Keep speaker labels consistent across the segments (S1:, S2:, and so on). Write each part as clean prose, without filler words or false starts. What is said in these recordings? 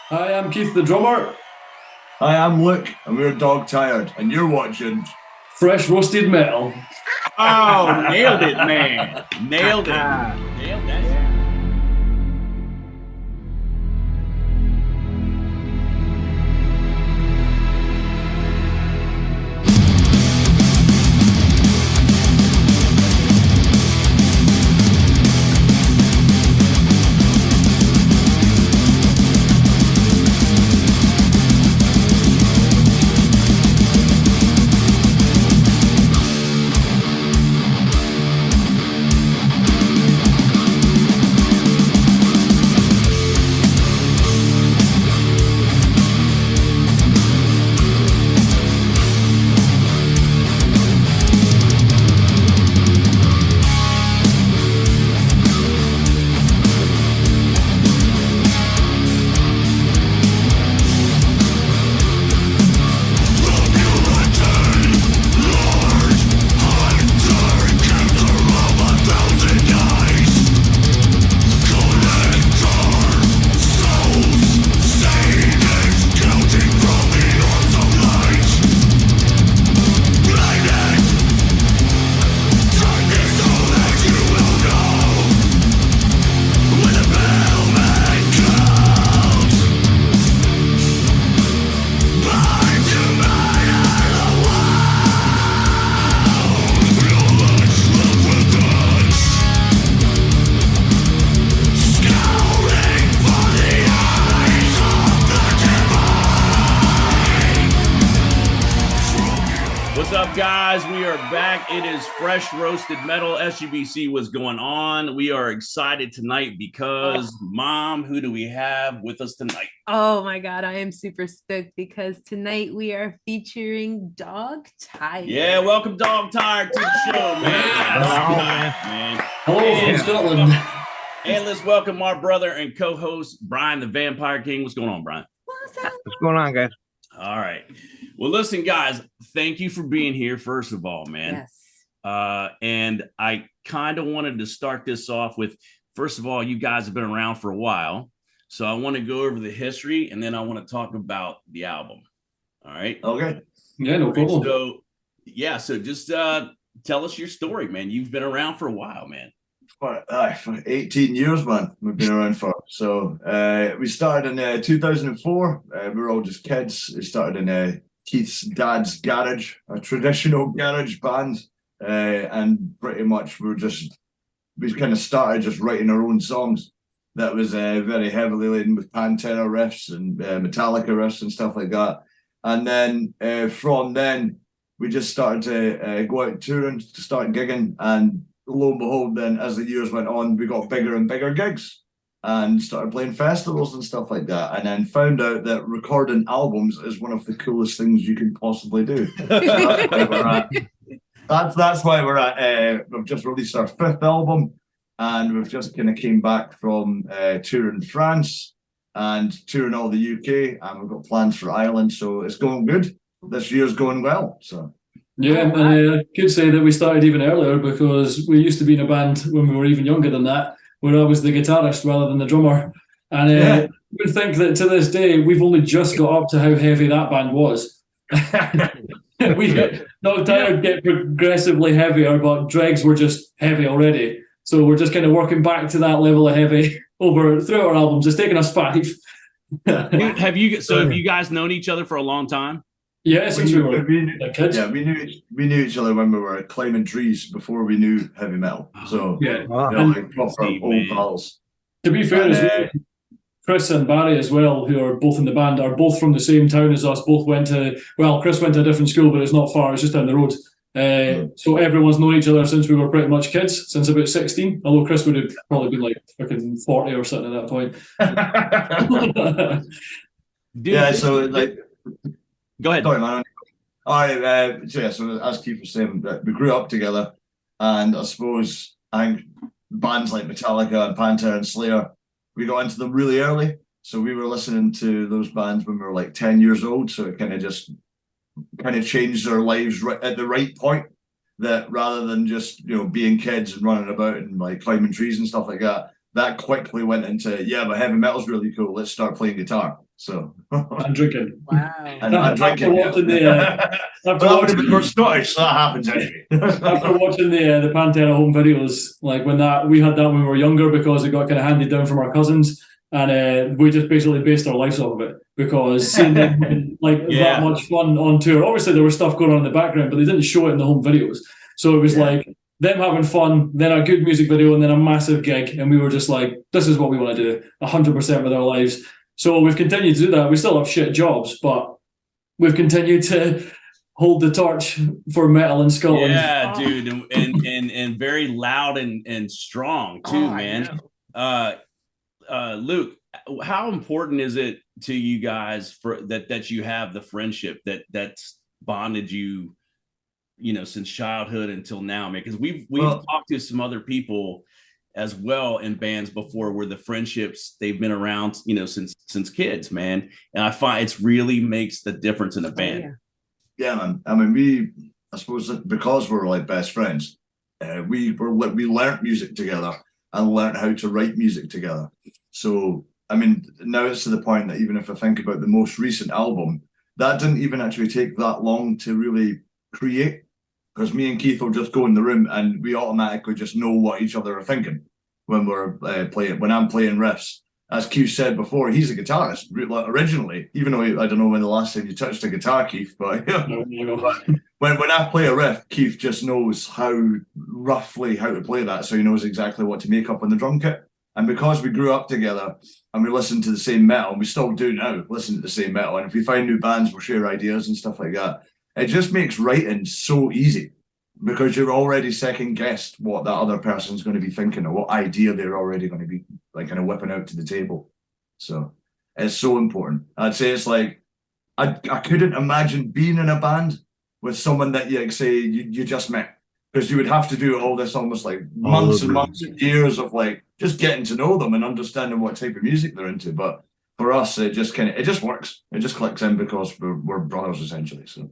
S1: Hi, I'm Keith the drummer.
S2: Hi, I'm Luke, and we're dog tired, and you're watching
S1: Fresh roasted metal.
S3: Oh, nailed it, man. Nailed it. Nailed that. Guys, we are back. It is Fresh Roasted Metal. SGBC was going on. We are excited tonight because, Mom, who do we have with us tonight?
S4: Oh my God, I am super stoked because tonight we are featuring Dog Tired.
S3: Yeah, welcome Dog Tired to the show, man.
S1: Hello from Scotland.
S3: And let's welcome our brother and co-host, Brian the Vampire King. What's going on, Brian?
S5: What's going on, guys?
S3: All right. Well, listen, guys, thank you for being here, first of all, man.
S4: Yes.
S3: And I kind of wanted to start this off with, first of all, you guys have been around for a while. So I want to go over the history, and then I want to talk about the album. All right?
S2: Okay.
S1: Yeah, no problem.
S3: So just tell us your story, man. You've been around for a while, man.
S2: For 18 years, man, we've been around for. So we started in 2004. We were all just kids. We started in Keith's dad's garage, a traditional garage band. And pretty much we kind of started just writing our own songs. That was very heavily laden with Pantera riffs and Metallica riffs and stuff like that. And then from then, we just started to go out touring, to start gigging. And lo and behold, then as the years went on, we got bigger and bigger gigs and started playing festivals and stuff like that. And then found out that recording albums is one of the coolest things you can possibly do. That's why we're at. That's why we're at. We've just released our 5th album, and we've just kind of came back from touring France and touring all the UK, and we've got plans for Ireland. So it's going good. This year's going well. So.
S1: Yeah, and I could say that we started even earlier because we used to be in a band when we were even younger than that, where I was the guitarist rather than the drummer. And I would think that to this day, we've only just got up to how heavy that band was. Dog Tired get progressively heavier, but Dregs were just heavy already. So we're just kind of working back to that level of heavy throughout our albums. It's taken us 5.
S3: Have you guys known each other for a long time?
S1: Yeah, since we were kids.
S2: Yeah, we knew each other when we were climbing trees before we knew heavy metal. So
S1: yeah,
S2: like proper old pals.
S1: To be fair, Chris and Barry as well, who are both in the band, are both from the same town as us. Both Chris went to a different school, but it's not far. It's just down the road. So everyone's known each other since we were pretty much kids, since about 16. Although Chris would have probably been like fucking 40 or something at that point.
S2: So like.
S3: Go ahead.
S2: Sorry, man. All right. So as Keith was saying, we grew up together, and I suppose I think bands like Metallica and Pantera and Slayer, we got into them really early. So we were listening to those bands when we were like 10 years old. So it kind of changed our lives at the right point. That rather than just being kids and running about and like climbing trees and stuff like that, that quickly went into, yeah, but heavy metal's really cool. Let's start playing guitar. So
S1: I'm drinking.
S4: Wow.
S2: and drinking.
S1: Watching
S2: We're Scottish, so that happens anyway.
S1: After watching the Pantera home videos, like when we had that when we were younger because it got kind of handed down from our cousins, and we just basically based our lives off of it because seeing them having, like that much fun on tour. Obviously, there was stuff going on in the background, but they didn't show it in the home videos. So it was like them having fun, then a good music video, and then a massive gig, and we were just like, this is what we want to do 100% with our lives. So we've continued to do that. We still have shit jobs, but we've continued to hold the torch for metal in Scotland.
S3: Yeah, dude, and very loud and strong too, man. Luke, how important is it to you guys for that you have the friendship that's bonded you, since childhood until now, man? Because we've talked to some other people as well in bands before where the friendships they've been around, since kids, man. And I find it's really makes the difference in a band.
S2: Yeah, man. I mean, I suppose that because we're like best friends, we learned music together and learned how to write music together. So, I mean, now it's to the point that even if I think about the most recent album, that didn't even actually take that long to really create, because me and Keith will just go in the room and we automatically just know what each other are thinking when we're playing. When I'm playing riffs, as Keith said before, he's a guitarist originally. Even though I don't know when the last time you touched a guitar, Keith, but when I play a riff, Keith just knows roughly how to play that, so he knows exactly what to make up on the drum kit. And because we grew up together and we listened to the same metal, and we still do now, listen to the same metal, and if we find new bands, we'll share ideas and stuff like that. It just makes writing so easy because you're already second guessed what that other person's going to be thinking or what idea they're already going to be like kind of whipping out to the table. So it's so important. I'd say it's like I couldn't imagine being in a band with someone that you just met, because you would have to do all this almost like months and months and years of like just getting to know them and understanding what type of music they're into. But for us, it just works. It just clicks in because we're brothers essentially. So.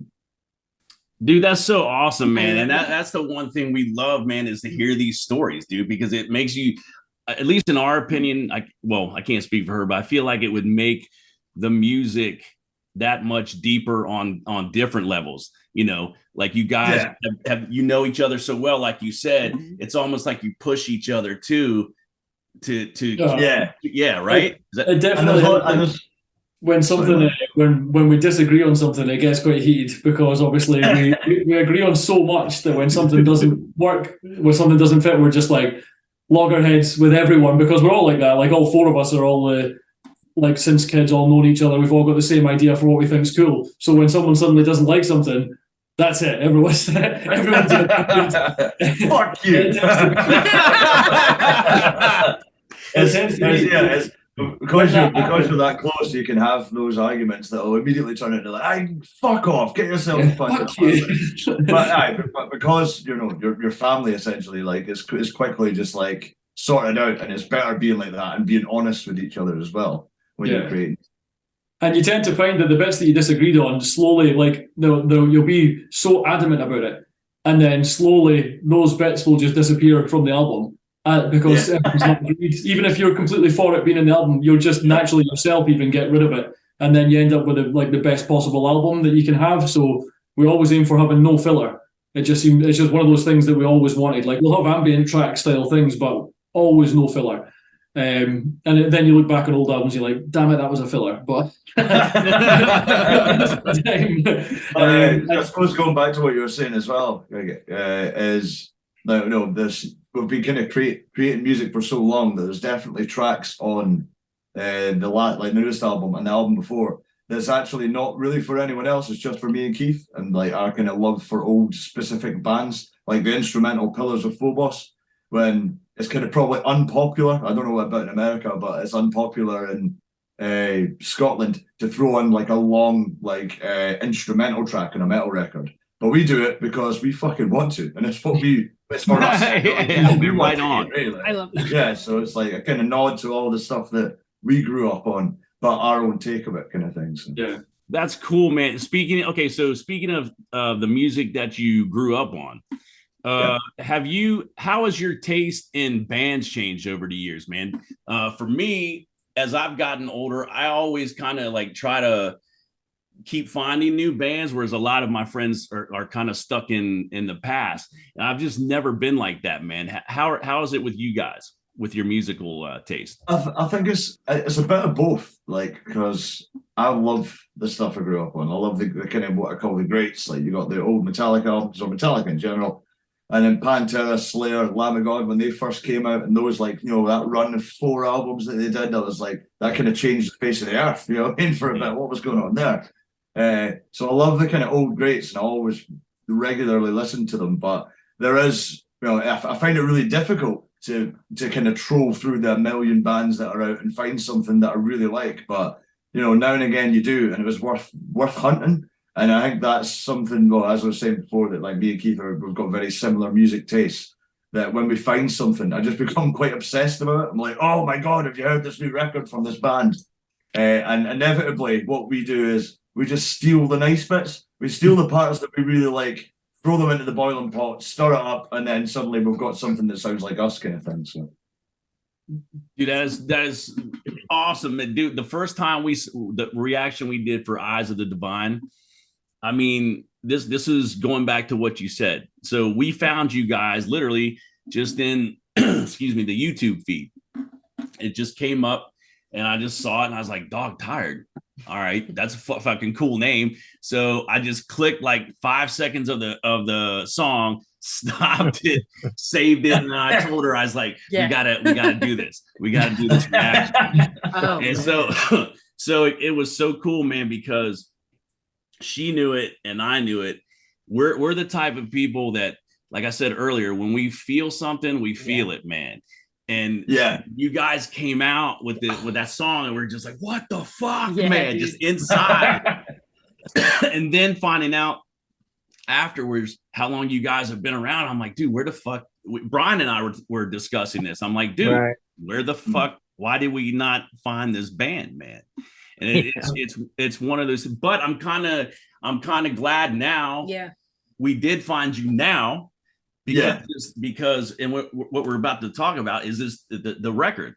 S3: Dude, that's so awesome, man. And that's the one thing we love, man, is to hear these stories, dude, because it makes you, at least in our opinion, I can't speak for her, but I feel like it would make the music that much deeper on different levels. Like you guys have each other so well, like you said, it's almost like you push each other to right?
S1: It definitely. When something when we disagree on something, it gets quite heated because obviously we agree on so much that when something doesn't work, when something doesn't fit, we're just like loggerheads with everyone, because we're all like that. Like all four of us are all like since kids all known each other. We've all got the same idea for what we think's cool. So when someone suddenly doesn't like something, that's it. Everyone's
S2: fuck you. Because you're that close, you can have those arguments that will immediately turn into like, fuck off, get yourself fuck you. But because your family essentially like is quickly just like sorted out, and it's better being like that and being honest with each other as well when you're creating.
S1: And you tend to find that the bits that you disagreed on slowly, like you'll be so adamant about it, and then slowly those bits will just disappear from the album. Because everyone's not agreed. Even if you're completely for it being in the album, you'll just naturally yourself even get rid of it, and then you end up with the best possible album that you can have. So we always aim for having no filler. It's just one of those things that we always wanted. Like we'll have ambient track style things, but always no filler. And then you look back at old albums, you're like, damn it, that was a filler. But
S2: I suppose going back to what you were saying as well, is we've been kind of creating music for so long that there's definitely tracks on the newest album and the album before that's actually not really for anyone else. It's just for me and Keith, and like our kind of love for old specific bands, like the instrumental Pillars of Phobos, when it's kind of probably unpopular. I don't know about in America, but it's unpopular in Scotland to throw on like a long instrumental track on a metal record. But we do it because we fucking want to, and it's for us.
S3: We're right on.
S2: Really.
S4: I love that.
S2: Yeah, so it's like a kind of nod to all the stuff that we grew up on, but our own take of it, kind of thing. So.
S1: Yeah,
S3: that's cool, man. Speaking of the music that you grew up on, How has your taste in bands changed over the years, man? For me, as I've gotten older, I always kind of like try to keep finding new bands, whereas a lot of my friends are kind of stuck in the past. And I've just never been like that, man. How is it with you guys with your musical taste?
S2: I think it's a bit of both, like, because I love the stuff I grew up on. I love the kind of what I call the greats. Like, you got the old Metallica albums, or Metallica in general, and then Pantera, Slayer, Lamb of God when they first came out, and those, like, that run of 4 albums that they did, that was like, that kind of changed the face of the earth, what I mean, for a bit. What was going on there? So I love the kind of old greats, and I always regularly listen to them. But there is, I find it really difficult to kind of troll through the million bands that are out and find something that I really like. But now and again you do, and it was worth hunting. And I think that's something, well, as I was saying before, that like me and Keith we've got very similar music tastes, that when we find something, I just become quite obsessed about it. I'm like, oh my God, have you heard this new record from this band? And inevitably what we do is we just steal the nice bits. We steal the parts that we really like, throw them into the boiling pot, stir it up, and then suddenly we've got something that sounds like us, kind of thing. So,
S3: dude, that is awesome, dude. The first time the reaction we did for Eyes of the Divine, I mean, this is going back to what you said. So we found you guys literally just in excuse me, the YouTube feed. It just came up, and I just saw it, and I was like, Dog Tired. All right, that's a fucking cool name. So I just clicked like 5 seconds of the song, stopped it, saved it, and I told her, I was like, we gotta do this. We gotta do this reaction. And so it was so cool, man, because she knew it and I knew it. We're the type of people that, like I said earlier, when we feel something, we feel it, man. And you guys came out with that song, and we're just like, what the fuck, man? Dude. Just inside. And then finding out afterwards how long you guys have been around, I'm like, dude, where the fuck? Brian and I were discussing this. I'm like, dude, where the fuck? Why did we not find this band, man? And it's one of those. But I'm kind of glad now. Yeah, we did find you now. Because and what we're about to talk about is this the record.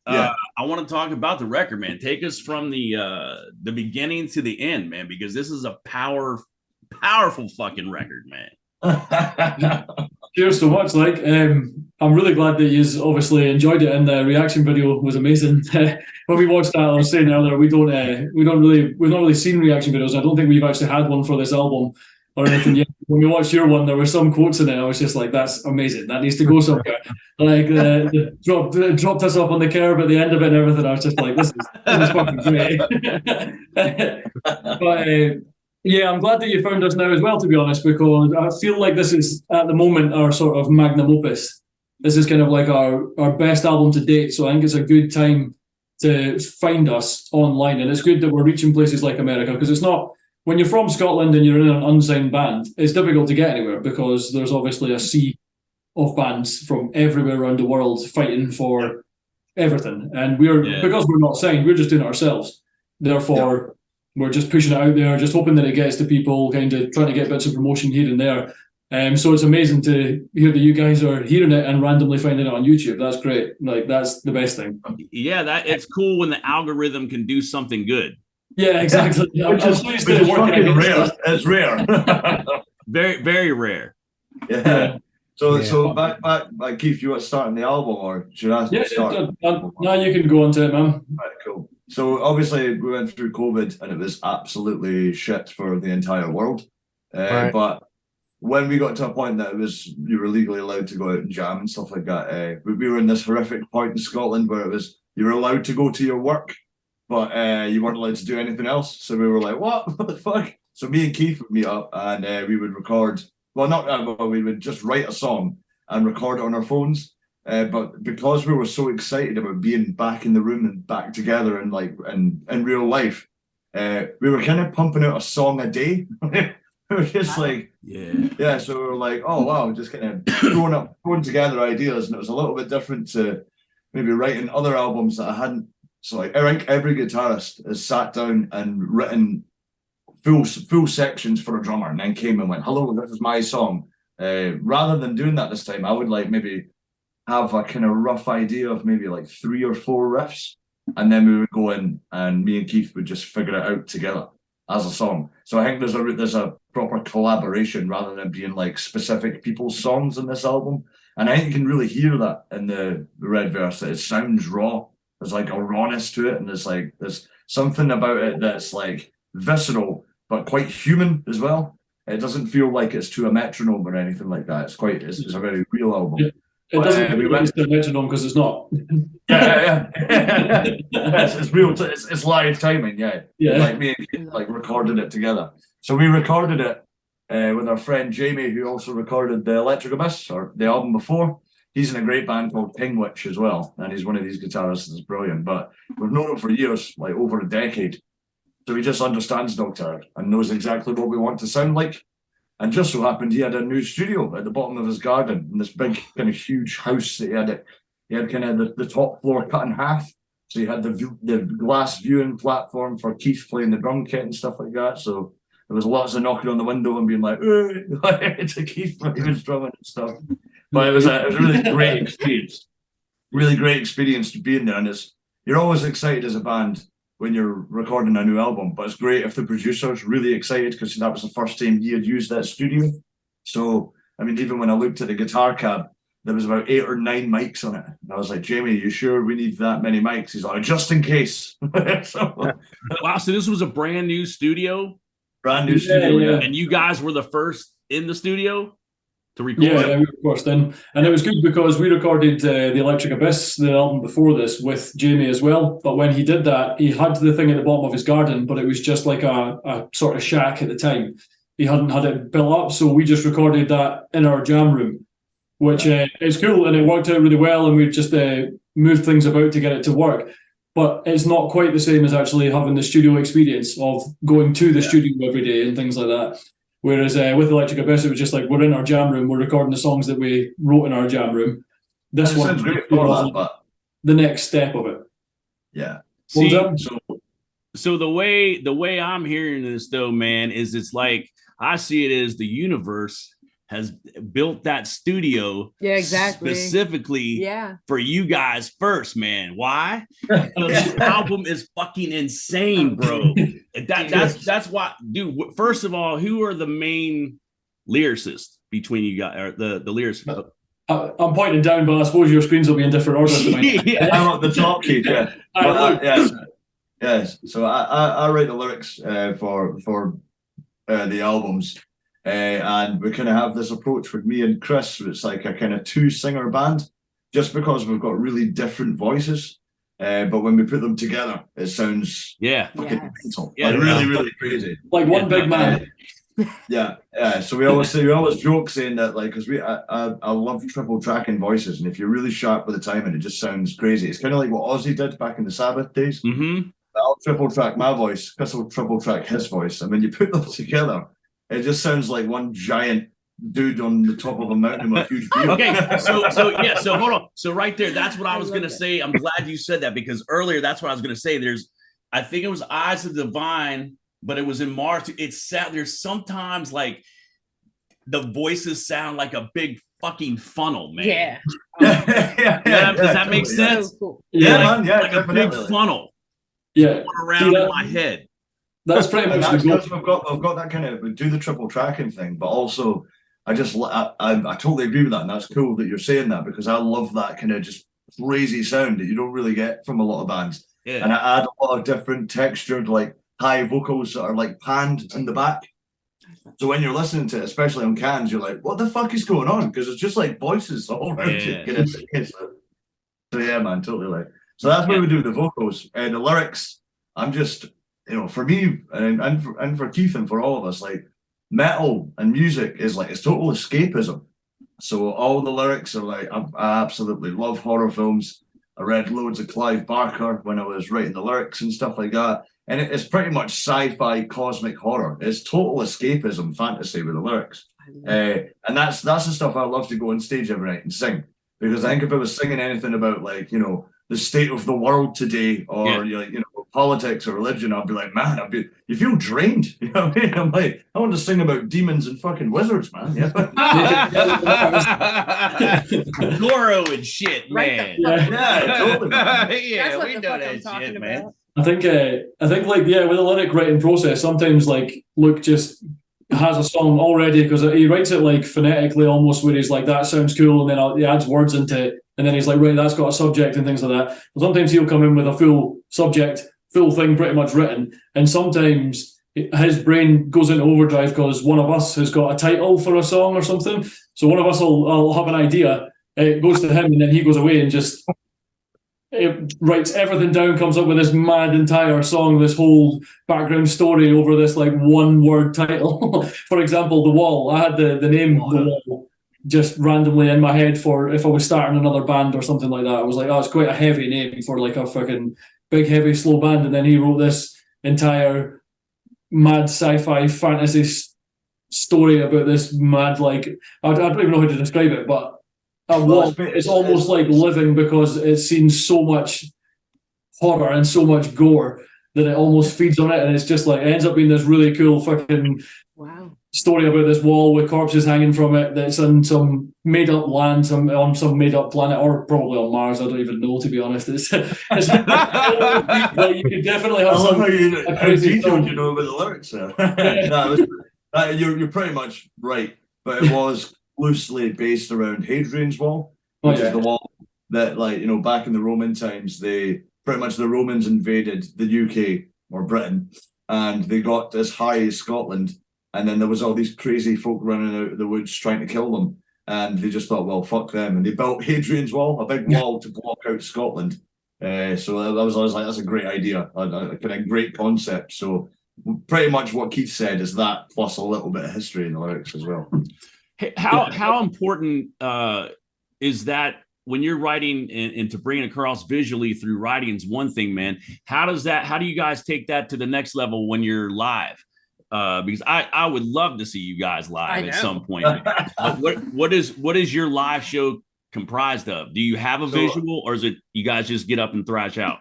S3: I want to talk about the record, man. Take us from the beginning to the end, man, because this is a powerful fucking record, man.
S1: Cheers so much. Like, I'm really glad that you obviously enjoyed it, and the reaction video was amazing. When we watched that, I was saying earlier, we've not really seen reaction videos. I don't think we've actually had one for this album or anything yet. When we watched your one, there were some quotes in it. I was just like, that's amazing. That needs to go somewhere. Like, dropped us up on the curb at the end of it and everything. I was just like, this is fucking great. But I'm glad that you found us now as well, to be honest, because I feel like this is, at the moment, our sort of magnum opus. This is kind of like our best album to date. So I think it's a good time to find us online. And it's good that we're reaching places like America, because it's not, when you're from Scotland and you're in an unsigned band, it's difficult to get anywhere, because there's obviously a sea of bands from everywhere around the world fighting for everything. And because we're not signed, we're just doing it ourselves. Therefore, we're just pushing it out there, just hoping that it gets to people, kind of trying to get bits of promotion here and there. So it's amazing to hear that you guys are hearing it and randomly finding it on YouTube. That's great. Like, that's the best thing.
S3: Yeah, it's cool when the algorithm can do something good.
S1: Yeah, exactly.
S2: Which is fucking rare. It's rare.
S3: Very, very rare.
S2: Yeah. So back, Keith, you want to start on the album, or should I start?
S1: Now you can go on to it, man.
S2: Right, cool. So obviously we went through COVID, and it was absolutely shit for the entire world. But when we got to a point that you were legally allowed to go out and jam and stuff like that, we were in this horrific point in Scotland where you were allowed to go to your work, but you weren't allowed to do anything else. So we were like, what the fuck? So me and Keith would meet up, and we would record. Well, we would just write a song and record it on our phones. But because we were so excited about being back in the room and back together and in real life, we were kind of pumping out a song a day. We were just so we were like, oh wow, just kind of throwing together ideas, and it was a little bit different to maybe writing other albums that I hadn't. So like, I think every guitarist has sat down and written full sections for a drummer, and then came and went, hello, this is my song. Rather than doing that this time, I would like maybe have a kind of rough idea of maybe like 3 or 4 riffs, and then we would go in and me and Keith would just figure it out together as a song. So I think there's a proper collaboration rather than being like specific people's songs in this album. And I think you can really hear that in the Red verse, that it sounds raw. There's like a rawness to it, and there's something about it that's like visceral but quite human as well. It doesn't feel like it's to a metronome or anything like that. It's a very real album.
S1: Yeah. It doesn't feel like it's to a metronome because it's not.
S2: Yeah. It's real. It's live timing. Yeah. Like me and Keith, like recorded it together. So we recorded it with our friend Jamie, who also recorded the Electric Abyss, or the album before. He's in a great band called Pingwitch as well, and he's one of these guitarists that's brilliant. But we've known him for years, like over a decade. So he just understands Dog and knows exactly what we want to sound like. And just so happened he had a new studio at the bottom of his garden in this big kind of huge house that he had. He had kind of the top floor cut in half. So he had the glass viewing platform for Keith playing the drum kit and stuff like that. So there was lots of knocking on the window and being like, to Keith when he was drumming and stuff. But it was a really great experience. Really great experience to be in there. And you're always excited as a band when you're recording a new album, but it's great if the producer's really excited because that was the first time he had used that studio. So, I mean, even when I looked at the guitar cab, there was about 8 or 9 mics on it. And I was like, Jamie, you sure we need that many mics? He's like, just in case.
S3: Wow, so this was a brand new studio?
S2: Brand new studio, yeah.
S3: And you guys were the first in the studio to record?
S1: Yeah, we were first in. And it was good because we recorded the Electric Abyss, the album before this, with Jamie as well. But when he did that, he had the thing at the bottom of his garden, but it was just like a sort of shack at the time. He hadn't had it built up, so we just recorded that in our jam room, which is cool, and it worked out really well, and we've just moved things about to get it to work. But it's not quite the same as actually having the studio experience of going to the studio every day and things like that. Whereas with Electric Abyss, it was just like, we're in our jam room, we're recording the songs that we wrote in our jam room. This one,
S2: great for that, but
S1: the next step of it.
S2: Yeah.
S3: See, so the way I'm hearing this though, man, is it's like I see it as the universe has built that studio specifically for you guys first, man. Why? This album is fucking insane, bro. That's why, dude. First of all, who are the main lyricists between you guys, or the lyricists?
S1: I'm pointing down, but I suppose your screens will be in different order tonight.
S2: I'm at the top, Keith. Yeah. Yes. So I write the lyrics for the albums. And we kind of have this approach with me and Chris. It's like a kind of 2-singer band, just because we've got really different voices. But when we put them together, it sounds fucking mental. Like really crazy.
S1: Like one big man.
S2: Yeah. So we always joke saying that, like, because I love triple tracking voices, and if you're really sharp with the timing, it just sounds crazy. It's kind of like what Ozzy did back in the Sabbath days.
S3: Mm-hmm.
S2: I'll triple track my voice, Chris will triple track his voice, and when you put them together, it just sounds like one giant dude on the top of a mountain with a huge beard.
S3: Okay, so hold on. So right there, that's what I was gonna say. I'm glad you said that, because earlier that's what I was gonna say. I think it was Eyes of the Divine, but it was in March. It's sad. There's sometimes like the voices sound like a big fucking funnel, man.
S4: Yeah.
S3: Does that make sense?
S4: So cool.
S3: Like a big funnel.
S1: Yeah.
S3: Around in my head.
S1: That's pretty much
S2: the goal. We've got that kind of, we do the triple tracking thing, but also I totally agree with that, and that's cool that you're saying that, because I love that kind of just crazy sound that you don't really get from a lot of bands.
S3: Yeah.
S2: And I add a lot of different textured, like high vocals that are like panned in the back. So when you're listening to it, especially on cans, you're like, what the fuck is going on? Because it's just like voices all around you. So yeah, man, totally. So that's where we do the vocals. And the lyrics, I'm just, for me and for Keith and for all of us, like, metal and music is like, it's total escapism. So all the lyrics are like, I absolutely love horror films. I read loads of Clive Barker when I was writing the lyrics and stuff like that. And it's pretty much sci-fi cosmic horror. It's total escapism fantasy with the lyrics. And that's the stuff I love to go on stage every night and sing. Because I think if I was singing anything about, like, the state of the world today, or politics or religion, I'd be like, man, you feel drained. You know what I mean? I'm like, I want to sing about demons and fucking wizards, man. Yeah.
S3: Goro and shit, man.
S2: Yeah, totally. Man.
S3: Yeah,
S4: That's what
S3: we
S4: the
S3: know
S4: fuck
S3: that
S4: I'm talking
S3: shit,
S4: about.
S3: man.
S1: I think like, yeah, with the lyric writing process, sometimes like Luke just has a song already because he writes it like phonetically almost, where he's like, that sounds cool, and then he adds words into it, and then he's like, right, that's got a subject and things like that. But sometimes he'll come in with a full subject, full thing pretty much written, and sometimes his brain goes into overdrive because one of us has got a title for a song or something. So one of us will have an idea, it goes to him, and then he goes away and just it writes everything down, comes up with this mad entire song, this whole background story over this like one word title. For example, The Wall. I had the name The Wall just randomly in my head for if I was starting another band or something like that. I was like, oh, it's quite a heavy name for like a fucking big, heavy, slow band. And then he wrote this entire mad sci-fi fantasy story about this mad, like, I don't even know how to describe it, but it's almost like living because it's seen so much horror and so much gore that it almost feeds on it, and it's just like it ends up being this really cool fucking story about this wall with corpses hanging from it that's in some made up land, on some made up planet, or probably on Mars. I don't even know, to be honest. It's like you could definitely have some.
S2: How detailed you know about the lyrics there. You're pretty much right, but it was loosely based around Hadrian's Wall, which is the wall that, like, you know, back in the Roman times, the Romans invaded the UK or Britain, and they got as high as Scotland, and then there was all these crazy folk running out of the woods trying to kill them, and they just thought, well, fuck them, and they built Hadrian's Wall, a big wall to block out Scotland. So I was like, that's a great idea, a kind of great concept. So pretty much what Keith said is that, plus a little bit of history in the lyrics as well.
S3: Hey, how important is that when you're writing and to bring it across visually through writing is one thing, man. How do you guys take that to the next level when you're live? Because I would love to see you guys live at some point. But what is your live show comprised of? Do you have a visual, or is it you guys just get up and thrash out?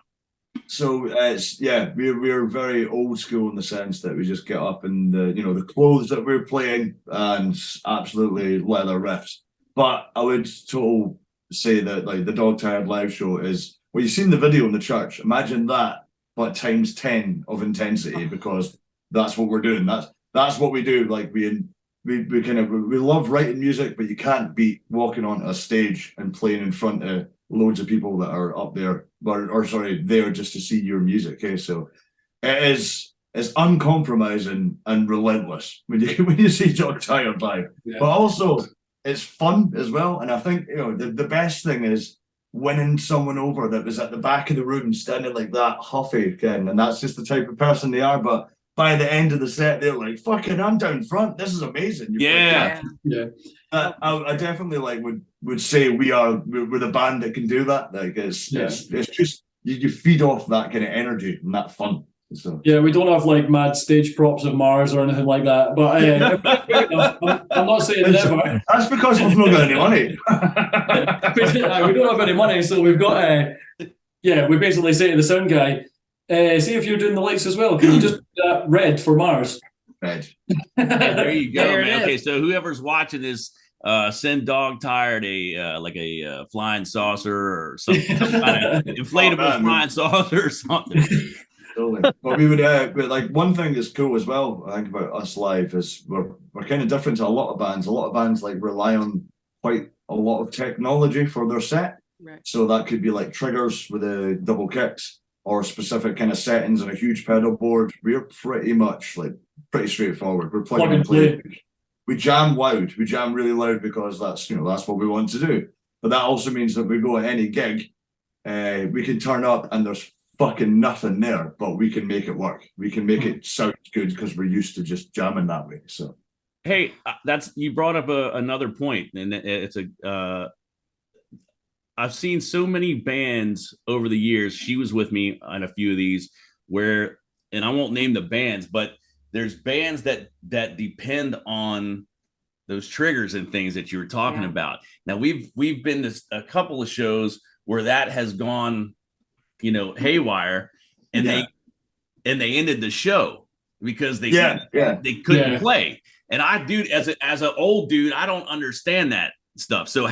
S2: So we're very old school in the sense that we just get up in the clothes that we're playing and absolutely leather riffs. But I would say that like the Dog Tired live show is, well, you've seen the video in the church. Imagine that, but times 10 of intensity, because that's what we're doing. That's what we do. Like we love writing music, but you can't beat walking onto a stage and playing in front of loads of people that are up there, there just to see your music. Okay, so it's uncompromising and relentless when you see Dog Tired live, but also it's fun as well. And I think the best thing is winning someone over that was at the back of the room standing like that, huffy again, and that's just the type of person they are. But by the end of the set, they're like, "Fucking, I'm down front. This is amazing."
S3: Yeah.
S2: I definitely would say we're the band that can do that. Like it's just you feed off that kind of energy and that fun. So
S1: yeah, we don't have like mad stage props of Mars or anything like that. But I'm not saying never.
S2: That's because we've not got any money.
S1: We don't have any money, so we've got we basically say to the sound guy, see if you're doing the lights as well. Can you just put that red for Mars?
S2: Red.
S3: There you go, man. Okay, so whoever's watching this, send Dog Tired a flying saucer or some kind of inflatable flying saucer or something.
S2: Totally. But we would, but like one thing that's cool as well, I think, about us live is we're kind of different to a lot of bands. A lot of bands like rely on quite a lot of technology for their set.
S4: Right.
S2: So that could be like triggers with the double kicks or specific kind of settings and a huge pedal board. We're pretty much pretty straightforward. We're plug and play. We jam loud. We jam really loud because that's what we want to do. But that also means that we go at any gig, we can turn up and there's fucking nothing there, but we can make it work. We can make it sound good because we're used to just jamming that way. So,
S3: hey, you brought up another point, and it's I've seen so many bands over the years. She was with me on a few of these where, and I won't name the bands, but there's bands that depend on those triggers and things that you were talking about. Now we've been to a couple of shows where that has gone haywire, and and they ended the show because they couldn't play. And I, dude, as an old dude, I don't understand that stuff. So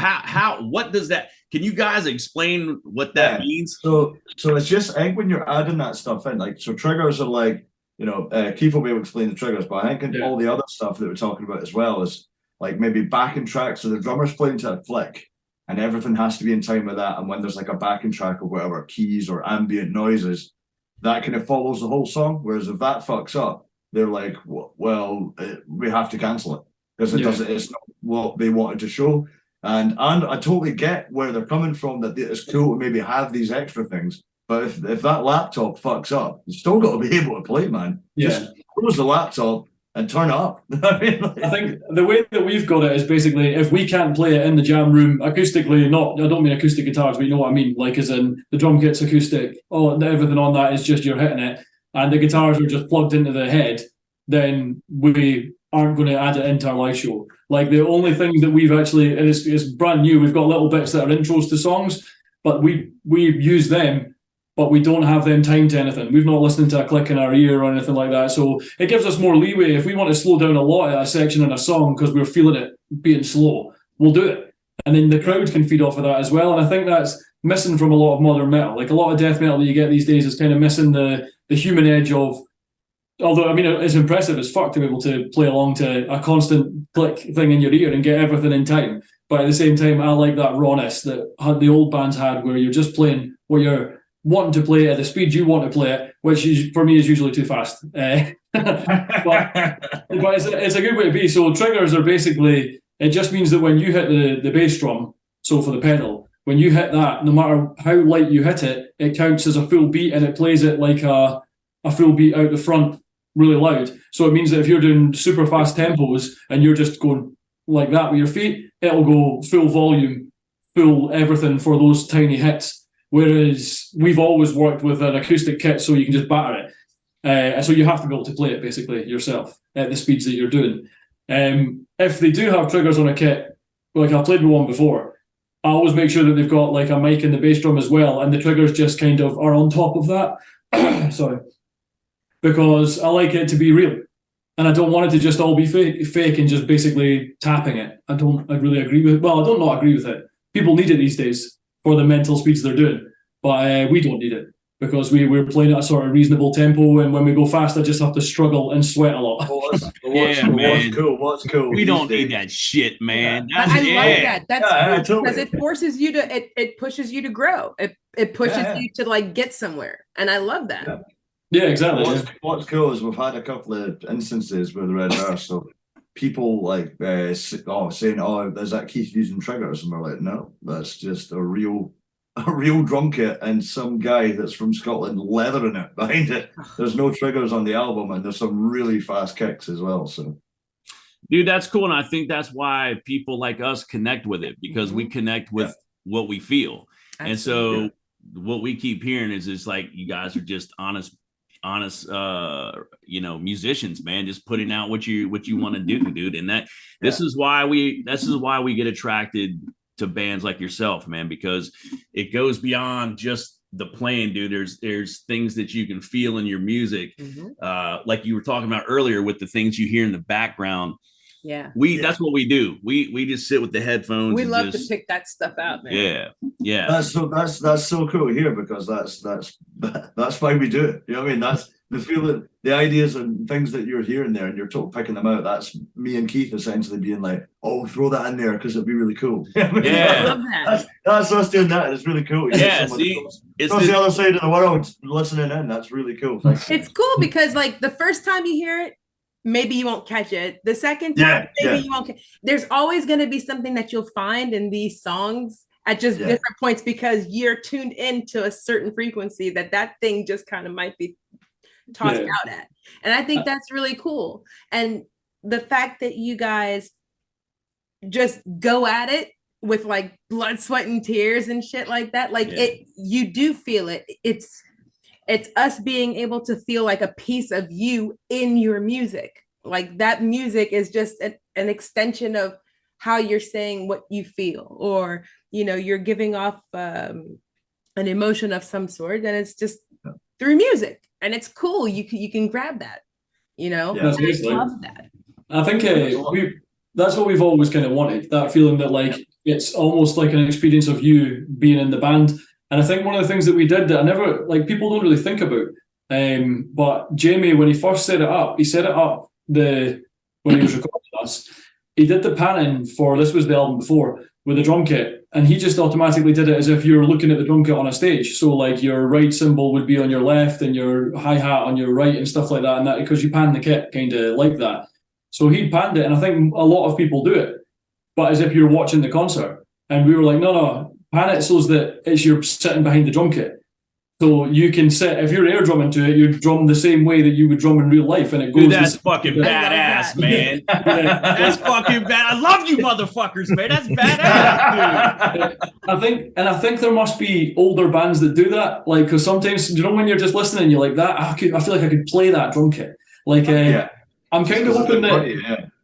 S3: what does that? Can you guys explain what that means?
S2: So it's just, I think when you're adding that stuff in, like, so triggers are like, you know, Keith will be able to explain the triggers, but I think all the other stuff that we're talking about as well is like maybe backing tracks. So the drummer's playing to a click, and everything has to be in time with that. And when there's like a backing track of whatever keys or ambient noises, that kind of follows the whole song. Whereas if that fucks up, they're like, well, we have to cancel it because it's not what they wanted to show. And I totally get where they're coming from, that it's cool to maybe have these extra things. But if that laptop fucks up, you still got to be able to play, man. Just close the laptop and turn it up. I mean,
S1: I think the way that we've got it is basically, if we can't play it in the jam room acoustically, I don't mean acoustic guitars, but you know what I mean, like as in the drum kit's acoustic, everything on that is just you're hitting it, and the guitars are just plugged into the head, then we aren't going to add it into our live show. Like the only things that we've actually, and it's brand new, we've got little bits that are intros to songs, but we use them, but we don't have them timed to anything. We've not listened to a click in our ear or anything like that. So it gives us more leeway. If we want to slow down a lot at a section in a song because we're feeling it being slow, we'll do it. And then the crowd can feed off of that as well. And I think that's missing from a lot of modern metal. Like a lot of death metal that you get these days is kind of missing the human edge of, although, I mean, it's impressive as fuck to be able to play along to a constant click thing in your ear and get everything in time. But at the same time, I like that rawness that the old bands had, where you're just playing what you're wanting to play at the speed you want to play it, which is, for me, is usually too fast. But it's a good way to be. So triggers are basically, it just means that when you hit the bass drum, so for the pedal, when you hit that, no matter how light you hit it, it counts as a full beat, and it plays it like a full beat out the front really loud. So it means that if you're doing super fast tempos and you're just going like that with your feet, it'll go full volume, full everything for those tiny hits. Whereas we've always worked with an acoustic kit, so you can just batter it. So you have to be able to play it basically yourself at the speeds that you're doing. If they do have triggers on a kit, like I've played with one before, I always make sure that they've got like a mic in the bass drum as well, and the triggers just kind of are on top of that. Sorry. Because I like it to be real. And I don't want it to just all be fake and just basically tapping it. I really agree with it. Well, I don't not agree with it. People need it these days for the mental speeds they're doing. But we don't need it because we're playing at a sort of reasonable tempo. And when we go fast, I just have to struggle and sweat a lot.
S2: What's cool.
S3: We don't need that shit, man.
S4: But I love that. That's cool because it forces you to, it pushes you to grow. It pushes you to like get somewhere. And I love that.
S1: Yeah, exactly.
S2: What's cool is we've had a couple of instances with the Red Earth, so people like saying, there's that Keith using triggers, and we're like, no, that's just a real drum kit and some guy that's from Scotland leathering it behind it. There's no triggers on the album, and there's some really fast kicks as well. So,
S3: dude, that's cool, and I think that's why people like us connect with it, because we connect with what we feel. Absolutely. And so what we keep hearing is it's like you guys are just honest musicians, man, just putting out what you want to do, dude. And this is why we get attracted to bands like yourself, man, because it goes beyond just the playing, dude. There's things that you can feel in your music, like you were talking about earlier with the things you hear in the background. That's what we do. We just sit with the headphones.
S4: We love to pick that stuff out, man.
S3: Yeah.
S2: That's so cool here, because that's why we do it. You know what I mean? That's the feeling, the ideas and things that you're hearing there, and you're picking them out. That's me and Keith essentially being like, oh, throw that in there because it'd be really cool.
S4: I love that.
S2: That's us doing that. It's really cool.
S3: It's
S2: the other side of the world listening in. That's really cool.
S4: It's cool because like the first time you hear it, maybe you won't catch it. The second time, maybe you won't. There's always going to be something that you'll find in these songs at just different points, because you're tuned into a certain frequency that thing just kind of might be tossed out at. And I think that's really cool. And the fact that you guys just go at it with like blood, sweat, and tears and shit like that, like you do feel it. It's us being able to feel like a piece of you in your music. Like that music is just an extension of how you're saying what you feel, or, you're giving off an emotion of some sort, and it's just through music. and it's cool. You can grab that, you know.
S2: Yeah,
S4: I love that.
S1: I think that's what we've always kind of wanted, that feeling that like it's almost like an experience of you being in the band. And I think one of the things that we did that I never, like, people don't really think about, but Jamie, when he first set it up, when he was recording us, he did the panning for, this was the album before, with the drum kit, and he just automatically did it as if you were looking at the drum kit on a stage. So like your right cymbal would be on your left and your hi-hat on your right and stuff like that, and that because you pan the kit kind of like that. So he panned it, and I think a lot of people do it, but as if you're watching the concert. And we were like, no, pan it so that it's you're sitting behind the drum kit. So you can sit, if you're air drumming to it, you drum the same way that you would drum in real life, and it goes.
S3: Dude, that's fucking badass, man. That's fucking bad. I love you, motherfuckers, man. That's badass, dude.
S1: I think there must be older bands that do that, like, because sometimes, you know, when you're just listening, you're like that. I feel like I could play that drum kit. Like, I'm kind of hoping that,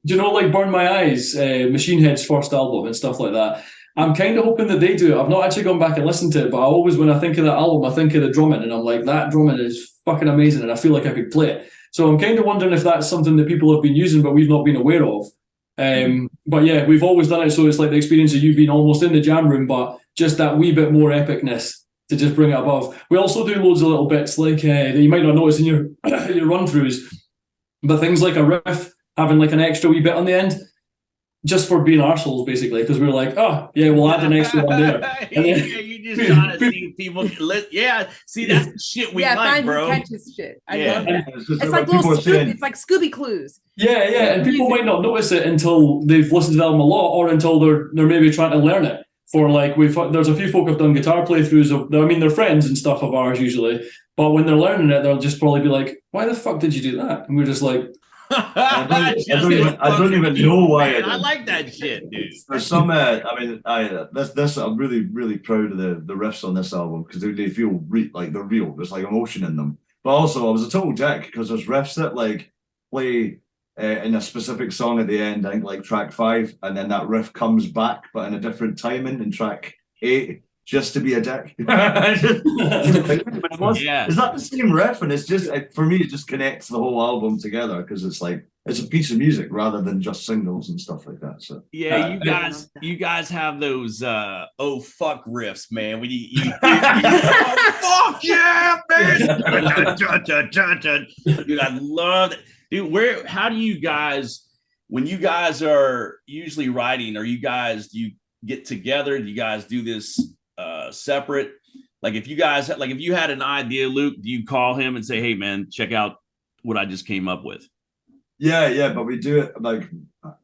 S1: do you know, like Burn My Eyes, Machine Head's first album and stuff like that. I'm kind of hoping that they do it. I've not actually gone back and listened to it, but I always, when I think of that album, I think of the drumming, and I'm like, that drumming is fucking amazing, and I feel like I could play it. So I'm kind of wondering if that's something that people have been using, but we've not been aware of. But yeah, we've always done it, so it's like the experience of you being almost in the jam room, but just that wee bit more epicness to just bring it above. We also do loads of little bits like that you might not notice in your your run-throughs, but things like a riff having like an extra wee bit on the end, just for being arseholes, basically, because we were like, oh, yeah, we'll add an extra one there. And then,
S3: you just trying to see people see, that's the shit we like, bro.
S4: Catches shit. I love that. It's like
S2: little
S4: Scooby, it's like Scooby Clues.
S1: Yeah, and people might not notice it until they've listened to the album a lot, or until they're maybe trying to learn it. For like, there's a few folk have done guitar playthroughs of, I mean, they're friends and stuff of ours usually, but when they're learning it, they'll just probably be like, why the fuck did you do that? And we're just like,
S2: I don't even know why.
S3: I like that shit, dude.
S2: There's some. I'm really, really proud of the riffs on this album, because they feel like they're real. There's like emotion in them. But also, I was a total dick because there's riffs that like play in a specific song at the end. I think like track 5, and then that riff comes back, but in a different timing in track 8. Just to be a dick. Is that the same riff? And it's just, for me, it just connects the whole album together, because it's like, it's a piece of music rather than just singles and stuff like that. So
S3: yeah, you guys have those oh fuck riffs, man. When you oh fuck yeah, man. Dude, I love it. Dude, how do you guys, when you guys are usually writing, do you get together? Do you guys do this separate? Like if you had an idea, Luke, do you call him and say, hey man, check out what I just came up with?
S2: Yeah, but we do it like,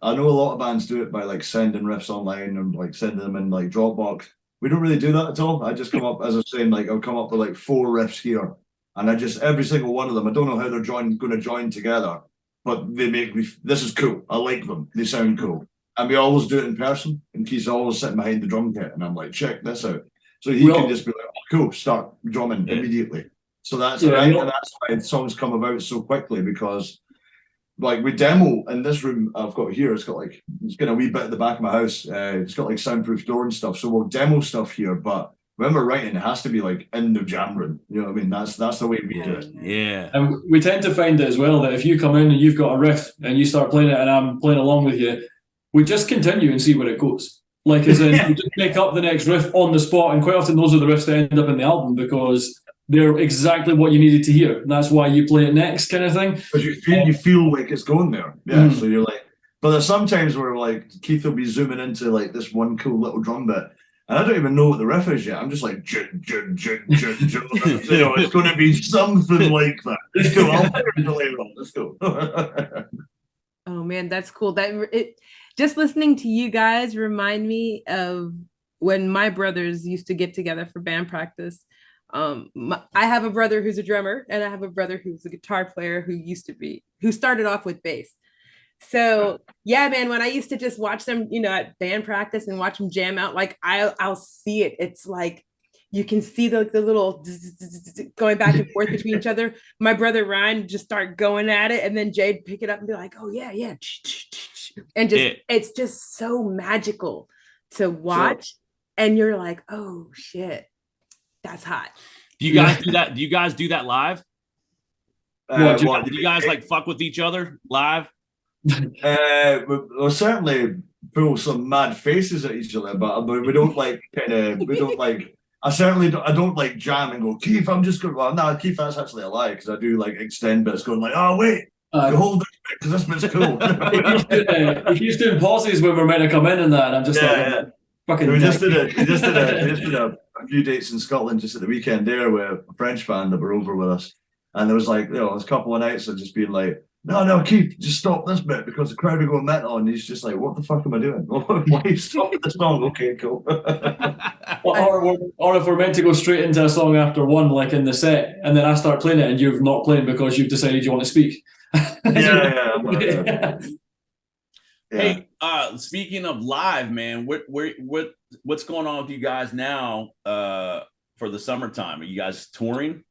S2: I know a lot of bands do it by like sending riffs online and like sending them in like Dropbox. We don't really do that at all. I just come up, as I was saying, like I'll come up with like 4 riffs here, and I just, every single one of them, I don't know how they're going to join together, but they make me, this is cool, I like them, they sound cool. And we always do it in person, and Keith's always sitting behind the drum kit, and I'm like, check this out. So he can just be like, oh, cool, start drumming immediately. So that's right, and that's why songs come about so quickly, because like we demo in this room I've got here, it's got a wee bit at the back of my house. It's got like soundproof door and stuff. So we'll demo stuff here, but when we're writing, it has to be like in the jam room. You know what I mean? That's the way we do it.
S3: Yeah.
S1: And we tend to find it as well that if you come in and you've got a riff and you start playing it and I'm playing along with you, we just continue and see where it goes. Like, as in, we just make up the next riff on the spot, and quite often those are the riffs that end up in the album because they're exactly what you needed to hear. And that's why you play it next, kind of thing.
S2: Because you feel like it's going there. Yeah. So you're like, but there's sometimes where like Keith will be zooming into like this one cool little drum bit, and I don't even know what the riff is yet. I'm just like, jun, jun, jun, jun, jun. You know, it's going to be something like that. It's cool. I'll play it later on. Let's go.
S4: Oh man, that's cool. Just listening to you guys remind me of when my brothers used to get together for band practice. I have a brother who's a drummer, and I have a brother who's a guitar player who started off with bass. So yeah, man, when I used to just watch them, at band practice and watch them jam out, like I'll see it. It's like you can see the little going back and forth between each other. My brother Ryan just start going at it, and then Jade pick it up and be like, "Oh yeah, yeah," and it's just so magical to watch, and you're like, "Oh shit, that's hot."
S3: Do you guys do that? Do you guys do that live? Did you guys like fuck with each other live?
S2: We'll certainly pull some mad faces at each other, but we don't like we don't like. I don't like jam and go, Keith, I'm just going. Well, no, Keith, that's actually a lie because I do like extend bits, going like, oh wait, you hold this bit because this bit's cool.
S1: He keeps doing pauses when we're meant to come in and that. And I'm just fucking.
S2: We just did a few dates in Scotland just at the weekend there with a French band that were over with us, and there was like, there was a couple of nights of just being like, no, Keith, just stop this bit because the crowd are going mental, and he's just like, what the fuck am I doing? Why stop the song? Okay, cool.
S1: or if we're meant to go straight into a song after one, like in the set, and then I start playing it, and you're not playing because you've decided you want to speak.
S2: Yeah.
S3: Hey, speaking of live, man, what's going on with you guys now for the summertime? Are you guys touring?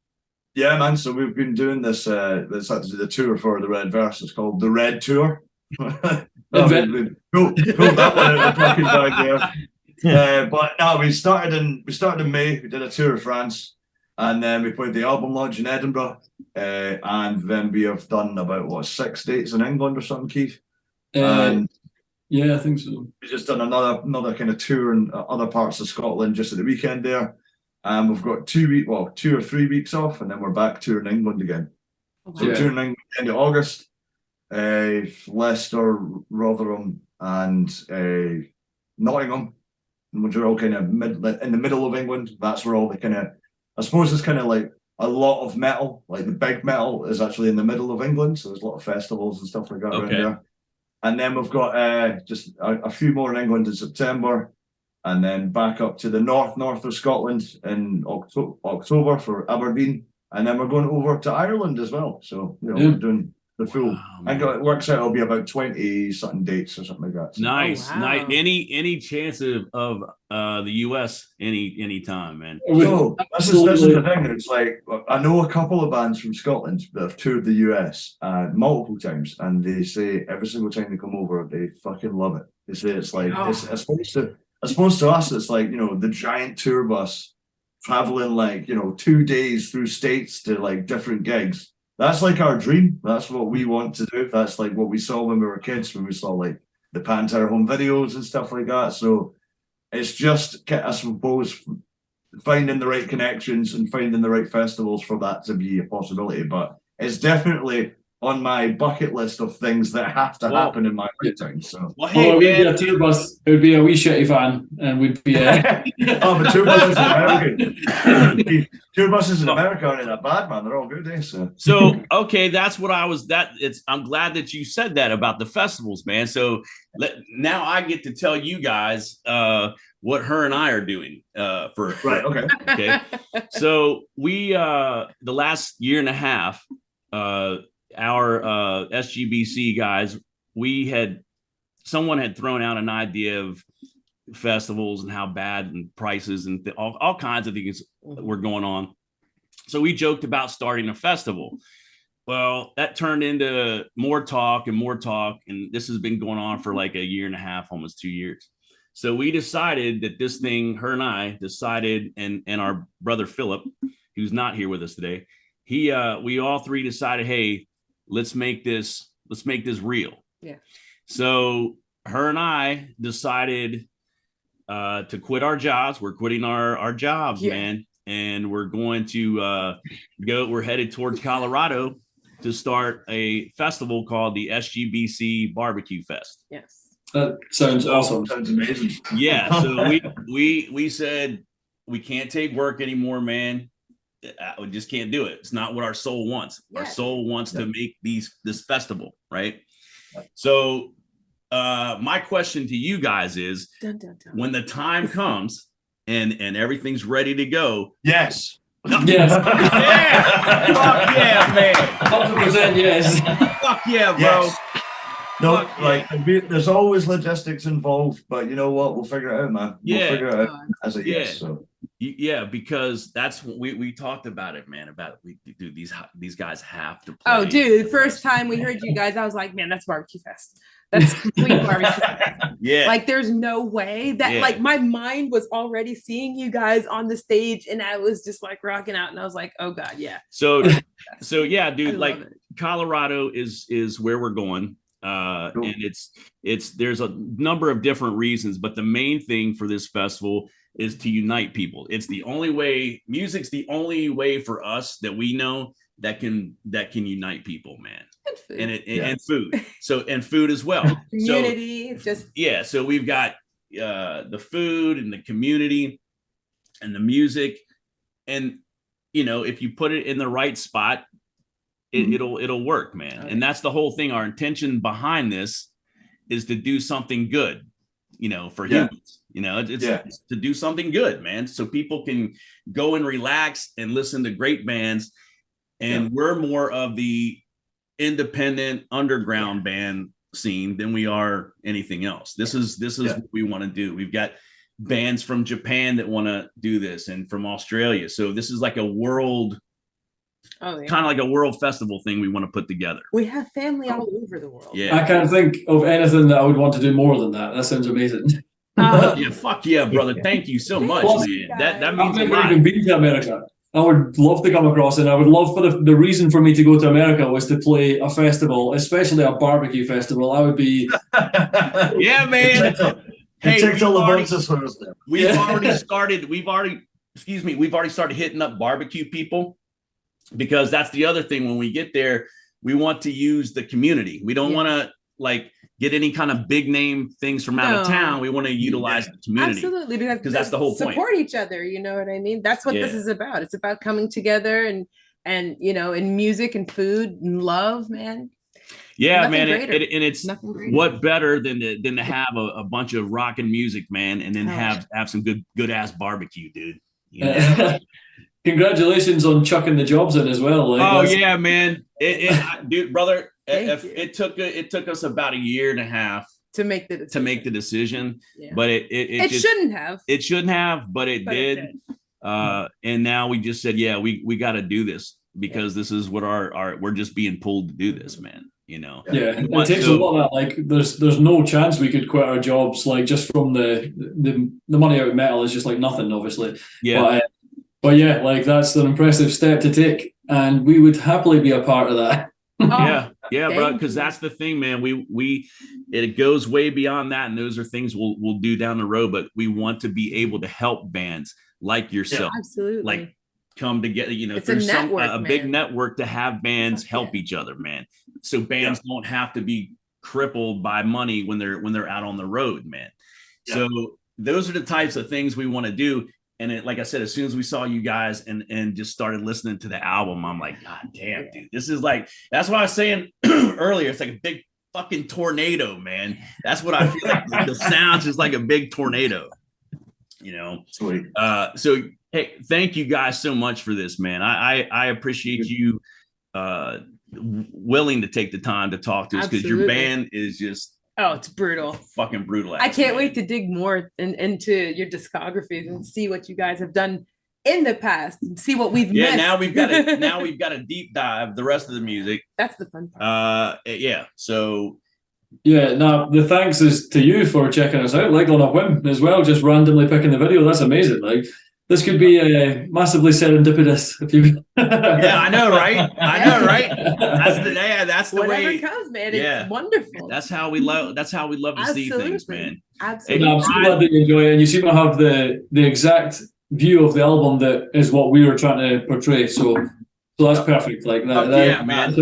S2: Yeah, man. So we've been doing this. This actually the tour for the Red Verse. It's called the Red Tour. Pull that one out of the fucking bag there. But no, we started in May. We did a tour of France, and then we played the album launch in Edinburgh, and then we have done about 6 dates in England or something, Keith. And
S1: yeah, I think so.
S2: We just done another kind of tour in other parts of Scotland just at the weekend there. And we've got 2 or 3 weeks off, and then we're back touring England again. So we're touring England end of August, Leicester, Rotherham, and Nottingham, which are all kind of in the middle of England. That's where all the kind of, I suppose it's kind of like a lot of metal, like the big metal is actually in the middle of England. So there's a lot of festivals and stuff like that around there. And then we've got just a few more in England in September. And then back up to the north of Scotland in October for Aberdeen, and then we're going over to Ireland as well. So we're doing the full. Wow, I think it works out. It'll be about 20-something dates or something like that. So.
S3: Nice. Any chance of the US any time, man?
S2: So this is the thing. It's like I know a couple of bands from Scotland that have toured the US multiple times, and they say every single time they come over, they fucking love it. They say it's like it's supposed to us, it's like, the giant tour bus traveling like, 2 days through states to like different gigs. That's like our dream. That's what we want to do. That's like what we saw when we were kids, when we saw like the Pantera home videos and stuff like that. So it's just, I suppose, finding the right connections and finding the right festivals for that to be a possibility. But it's definitely on my bucket list of things that have to happen in my lifetime. So,
S1: it would be a tour bus. It would be a wee shitty van, and we'd be.
S2: But tour buses in America. Tour buses in America aren't that bad, man. They're all good, eh?
S3: So okay, that's what I was. I'm glad that you said that about the festivals, man. So now I get to tell you guys what her and I are doing. Okay. So we the last year and a half. Our SGBC guys, someone had thrown out an idea of festivals and how bad and prices and all kinds of things were going on. So we joked about starting a festival. Well, that turned into more talk, and this has been going on for like a year and a half, almost 2 years. So we decided that this thing, her and I decided, and our brother Philip, who's not here with us today, we all three decided, hey, let's make this real.
S4: Yeah.
S3: So her and I decided to quit our jobs. We're quitting our jobs, man. And we're going to we're headed towards Colorado to start a festival called the SGBC Barbecue Fest.
S4: Yes.
S1: That sounds awesome.
S2: Sounds amazing.
S3: Yeah. So we said we can't take work anymore, man. We just can't do it. It's not what our soul wants. Our soul wants to make this festival, right? So my question to you guys is, when the time comes and everything's ready to go,
S2: yes.
S1: Yes.
S3: Yeah. Fuck yeah, man.
S1: 100% yes.
S3: Fuck yeah, bro.
S2: Yes. No, there's always logistics involved, but you know what? We'll figure it out, man. We'll figure it out as a yes. So.
S3: Yeah, because that's what we talked about it, man. These guys have to play.
S4: Oh, dude, the first time we heard you guys, I was like, man, that's barbecue fest. That's complete barbecue.
S3: Yeah.
S4: Like there's no way that like my mind was already seeing you guys on the stage and I was just like rocking out and I was like, oh God, yeah.
S3: So yeah, dude, like Colorado is where we're going.
S2: Cool.
S3: And it's there's a number of different reasons, but the main thing for this festival is to unite people. It's the only way, music's the only way for us that we know that can unite people, man. And food. So and food as well.
S4: Community, so,
S3: so we've got the food and the community and the music, and if you put it in the right spot, it'll work, man. And that's the whole thing. Our intention behind this is to do something good, for humans. It's to do something good, man, so people can go and relax and listen to great bands. And we're more of the independent underground band scene than we are anything else. This is what we want to do. We've got bands from Japan that want to do this, and from Australia. So this is like a world, kind of like a world festival thing we want to put together.
S4: We have family all over the world.
S1: I can't think of anything that I would want to do more than that. That sounds amazing.
S3: Fuck yeah, brother. Thank you so much, man. That means
S1: I've never even been to America. I would love to come across, and I would love for the reason for me to go to America was to play a festival, especially a barbecue festival. I would be
S3: yeah, man.
S2: Hey, all the boxes for us there.
S3: We've already started hitting up barbecue people, because that's the other thing. When we get there, we want to use the community. We don't want to like get any kind of big name things from out of town. We want to utilize the community.
S4: Absolutely,
S3: because that's the whole point.
S4: Support each other, you know what I mean? That's what this is about. It's about coming together and in music and food and love, man.
S3: Yeah,
S4: Nothing
S3: man.
S4: greater.
S3: And it's what better than to have a bunch of rockin' music, man, and then have some good ass barbecue, dude.
S1: Congratulations on chucking the jobs in as well.
S3: Yeah, man. Dude, brother. It took us about a year and a half
S4: to make the decision.
S3: But it shouldn't have, but it did. And now we just said, we got to do this, because this is what we're just being pulled to do this, man.
S1: It takes a lot of that. Like there's no chance we could quit our jobs, like just from the money out of metal is just like nothing, obviously. But yeah, like that's an impressive step to take, and we would happily be a part of that.
S3: Bro, because that's the thing, man. It goes way beyond that, and those are things we'll do down the road. But we want to be able to help bands like yourself,
S4: absolutely,
S3: like come together.
S4: It's
S3: through
S4: a
S3: big network to have bands help each other, man. So bands don't have to be crippled by money when they're out on the road, man. So those are the types of things we want to do. And like I said, as soon as we saw you guys and just started listening to the album, I'm like, God damn, dude, this is like, that's what I was saying earlier. It's like a big fucking tornado, man. That's what I feel like. The sound's just like a big tornado,
S2: Sweet.
S3: So, hey, thank you guys so much for this, man. I appreciate you willing to take the time to talk to us, because your band is just,
S4: it's brutal.
S3: Fucking brutal.
S4: I can't wait to dig more into your discographies and see what you guys have done in the past and see what we've missed.
S3: Now we've got a deep dive the rest of the music.
S4: That's the fun part.
S3: So
S1: the thanks is to you for checking us out, like on a whim as well, just randomly picking the video. That's amazing. Like this could be massively serendipitous if you.
S3: I know, right? That's the
S4: whatever
S3: way.
S4: Comes, man. It's wonderful.
S3: That's how we love. That's how we love to see things, man.
S4: Absolutely.
S1: I'm so glad that you enjoy it, and you seem to have the exact view of the album that is what we were trying to portray. So that's perfect. Like that.
S2: Man.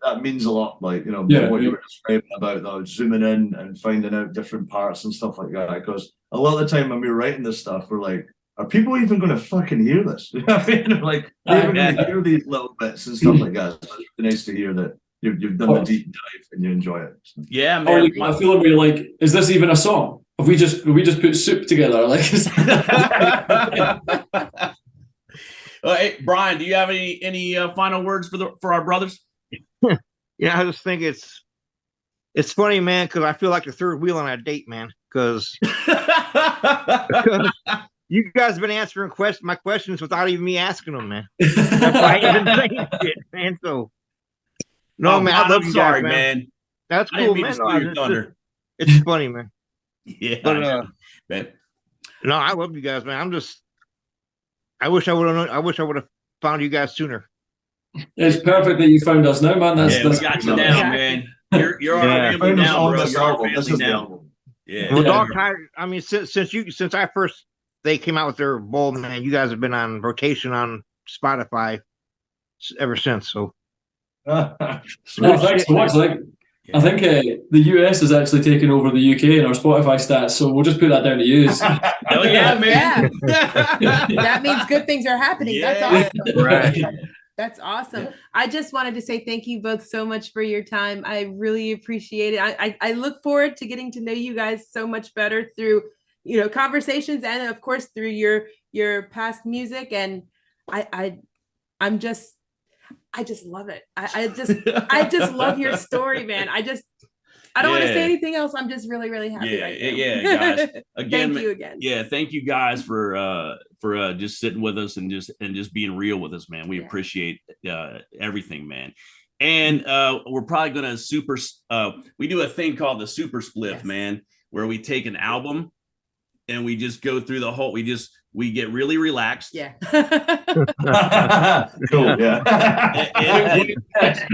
S2: That means a lot. Like what you were describing about zooming in and finding out different parts and stuff like that. Because a lot of the time when we were writing this stuff, we're like, are people even going to fucking hear this? I mean, like, are you going to hear these little bits and stuff like that? So it's nice to hear that you've done the deep dive and you enjoy it. So.
S3: Yeah, man.
S1: I feel like we're like, is this even a song? Have we just put soup together? Like,
S3: hey, Brian, do you have any final words for our brothers?
S5: I just think it's funny, man, because I feel like the third wheel on a date, man. Because you guys have been answering my questions without even me asking them, man. That's why I ain't been saying shit, man. So, man, I love you guys, man. That's
S3: I didn't
S5: cool,
S3: mean
S5: man.
S3: to steal your thunder.
S5: It's funny, man.
S3: Yeah,
S5: But
S3: man.
S5: no, I love you guys, man. I wish I would have found you guys sooner.
S1: It's perfect that you found us now, man.
S3: Yeah, we got you down, man. You're our family
S2: Found us
S3: now,
S2: on
S3: bro.
S2: this
S3: You're our
S2: album. This
S3: family
S2: is the
S3: now.
S2: album.
S3: Yeah.
S5: Well,
S1: Yeah.
S5: Dog Tiger. I mean, since I first they came out with their bowl, man, you guys have been on rotation on Spotify ever since. So
S1: No, thanks so much. Like,
S3: Yeah.
S1: I think the US has actually taken over the UK in our Spotify stats, so we'll just put that down to you.
S3: Hell yeah, man.
S4: That means good things are happening.
S3: Yeah.
S4: That's awesome.
S5: Right.
S4: That's awesome. I just wanted to say thank you both so much for your time. I really appreciate it. I look forward to getting to know you guys so much better through, conversations and of course through your past music. And I just love it. I just love your story, man. I don't want to say anything else. I'm just really, really happy right now.
S3: Yeah, guys. Again,
S4: thank you again.
S3: Yeah, thank you guys for just sitting with us and just being real with us, man. We appreciate everything, man. And we're probably gonna we do a thing called the super split, man, where we take an album and we just go through the whole. We get really relaxed.
S4: Yeah.
S2: Cool. Yeah.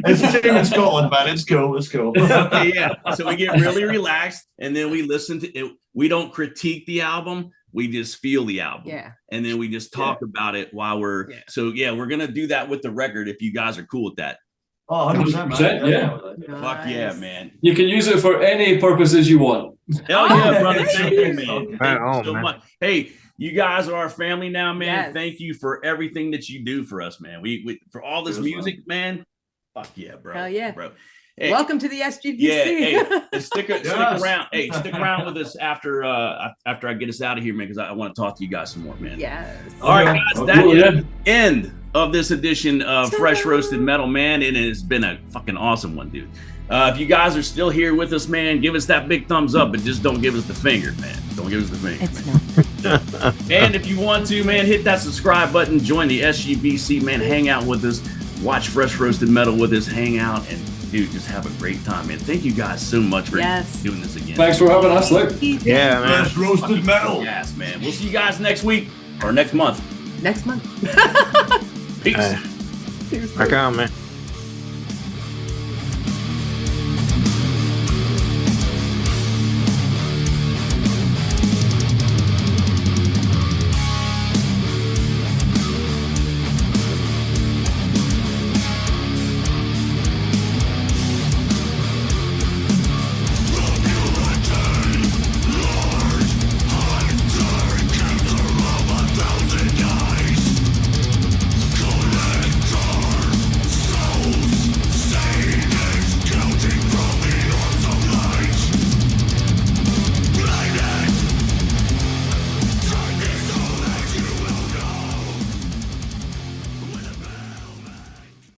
S2: It's the same in Scotland, man. It's cool. It's cool.
S3: Yeah. So we get really relaxed, and then we listen to it. We don't critique the album. We just feel the album.
S4: Yeah.
S3: And then we just talk about it while we're.
S4: Yeah.
S3: So yeah, we're gonna do that with the record if you guys are cool with that.
S2: Oh, 100%, man.
S1: Yeah.
S3: Fuck yeah, man.
S1: You can use it for any purposes you want.
S3: Hell yeah, brother.
S4: thank
S3: Thank
S4: you.
S3: you, man. Thank you so much. Hey, you guys are our family now, man.
S4: Yes.
S3: Thank you for everything that you do for us, man. We for all this music, man. Fuck yeah, bro.
S4: Hell yeah.
S3: Bro. Hey,
S4: Welcome to the SGBC.
S3: yeah, hey, and stick
S2: Yes.
S3: around. Hey, stick around with us after I get us out of here, man, because I want to talk to you guys some more, man.
S4: Yes.
S3: All right, guys,
S2: Okay.
S3: that
S1: Cool,
S3: is
S1: yeah.
S3: the end of this edition of Fresh Roasted Metal, man. It has been a fucking awesome one, dude. If you guys are still here with us, man, give us that big thumbs up, but just don't give us the finger, man. Don't give us the finger.
S4: It's
S3: man.
S4: not.
S3: And if you want to, man, hit that subscribe button, join the SGBC, man, hang out with us, watch Fresh Roasted Metal with us, hang out, and dude, just have a great time, man. Thank you guys so much for doing this again.
S1: Thanks for having us, Luke.
S5: Yeah, man.
S2: Fresh roasted metal.
S3: Yes, man. We'll see you guys next week or next month.
S4: Next month.
S3: Peace.
S5: Back on, man.